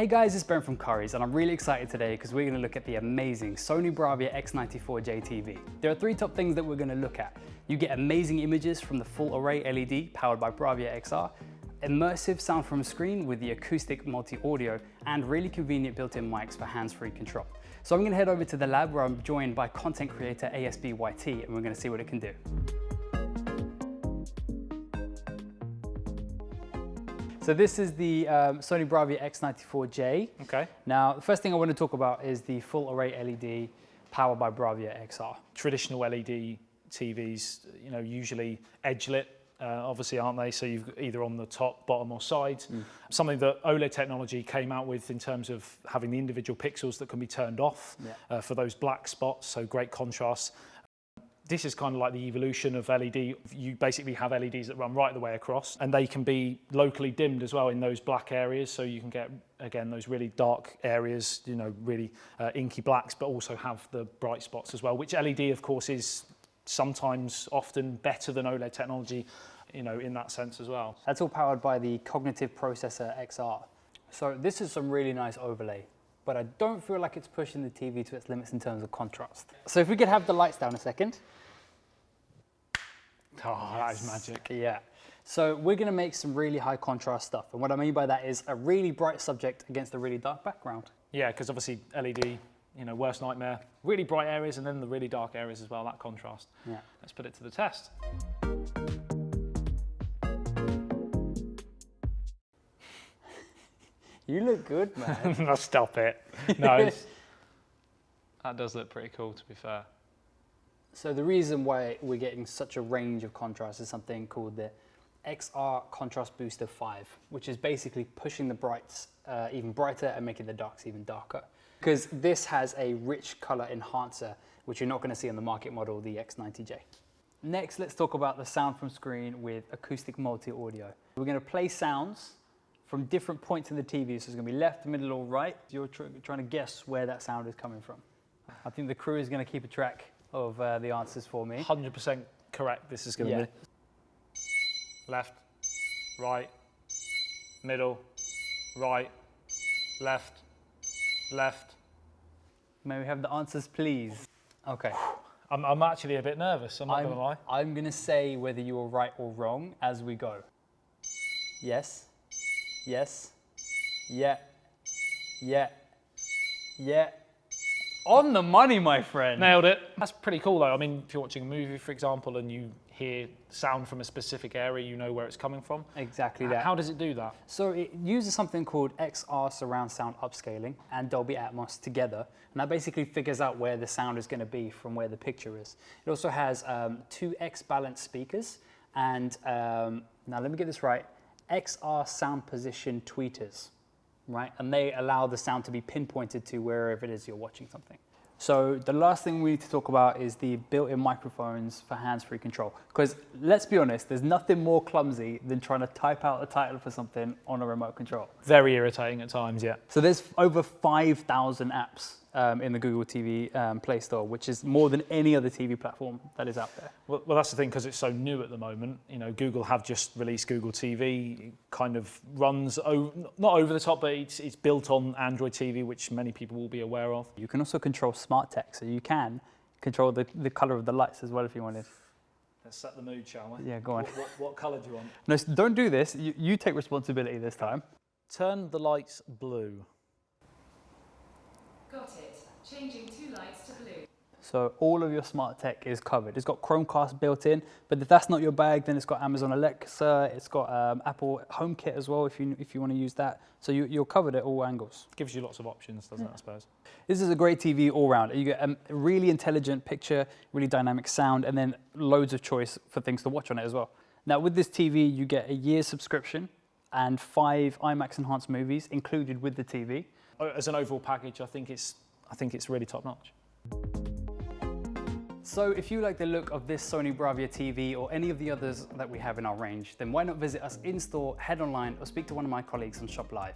Hey guys, it's Ben from Curry's and I'm really excited today because we're going to look at the amazing Sony BRAVIA X94J TV. There are three top things that we're going to look at. You get amazing images from the full array LED powered by BRAVIA XR, immersive sound from a screen with the Acoustic Multi-Audio, and really convenient built-in mics for hands-free control. So I'm going to head over to the lab where I'm joined by content creator ASBYT and we're going to see what it can do. So this is the Sony BRAVIA X94J. Okay. Now, the first thing I want to talk about is the full array LED powered by BRAVIA XR. Traditional LED TVs, usually edge lit, obviously, aren't they? So you've either on the top, bottom, or sides. Something that OLED technology came out with in terms of having the individual pixels that can be turned off for those black spots, so great contrast. This is kind of like the evolution of LED. You basically have LEDs that run right the way across, and they can be locally dimmed as well in those black areas. So you can get, again, those really dark areas, really inky blacks, but also have the bright spots as well, which LED, of course, is sometimes often better than OLED technology, in that sense as well. That's all powered by the Cognitive Processor XR. So this is some really nice overlay, but I don't feel like it's pushing the TV to its limits in terms of contrast. So if we could have the lights down a second. Oh, that is magic. Yeah. So we're going to make some really high contrast stuff. And what I mean by that is a really bright subject against a really dark background. Yeah, because obviously LED, worst nightmare, really bright areas and then the really dark areas as well, that contrast. Yeah. Let's put it to the test. You look good, man. No, stop it. No, that does look pretty cool, to be fair. So the reason why we're getting such a range of contrast is something called the XR Contrast Booster 5, which is basically pushing the brights even brighter and making the darks even darker. Because this has a rich color enhancer, which you're not going to see on the market model, the X90J. Next, let's talk about the sound from screen with Acoustic Multi-Audio. We're going to play sounds from different points in the TV. So it's going to be left, middle, or right. You're trying to guess where that sound is coming from. I think the crew is going to keep a track of the answers for me. 100% correct this is going to be. Left, right, middle, right, left, left. May we have the answers, please? Okay. I'm actually a bit nervous, I'm not going to lie. I'm going to say whether you are right or wrong as we go. Yes, yes, yeah, yeah, yeah. On the money, my friend. Nailed it. That's pretty cool though. I mean, if you're watching a movie, for example, and you hear sound from a specific area, you know where it's coming from. Exactly that. How does it do that? So it uses something called XR surround sound upscaling and Dolby Atmos together. And that basically figures out where the sound is going to be from where the picture is. It also has two X balanced speakers and, now let me get this right, XR sound position tweeters. Right, and they allow the sound to be pinpointed to wherever it is you're watching something. So the last thing we need to talk about is the built-in microphones for hands-free control. Because let's be honest, there's nothing more clumsy than trying to type out a title for something on a remote control. Very irritating at times, yeah. So there's over 5,000 apps in the Google TV Play Store, which is more than any other TV platform that is out there. Well, that's the thing, because it's so new at the moment. Google have just released Google TV. It kind of runs, not over the top, but it's built on Android TV, which many people will be aware of. You can also control smart tech, so you can control the color of the lights as well if you wanted. Let's set the mood, shall we? Yeah, go on. What color do you want? No, don't do this. You take responsibility this time. Turn the lights blue. Got it. Changing two lights to blue. So all of your smart tech is covered. It's got Chromecast built in, but if that's not your bag, then it's got Amazon Alexa, it's got Apple HomeKit as well if you want to use that. So you're covered at all angles. Gives you lots of options, doesn't it, I suppose? This is a great TV all round. You get a really intelligent picture, really dynamic sound, and then loads of choice for things to watch on it as well. Now with this TV, you get a year's subscription and 5 IMAX enhanced movies included with the TV. As an overall package, I think it's really top notch. So if you like the look of this Sony BRAVIA TV or any of the others that we have in our range, then why not visit us in store, head online, or speak to one of my colleagues on Shop Live.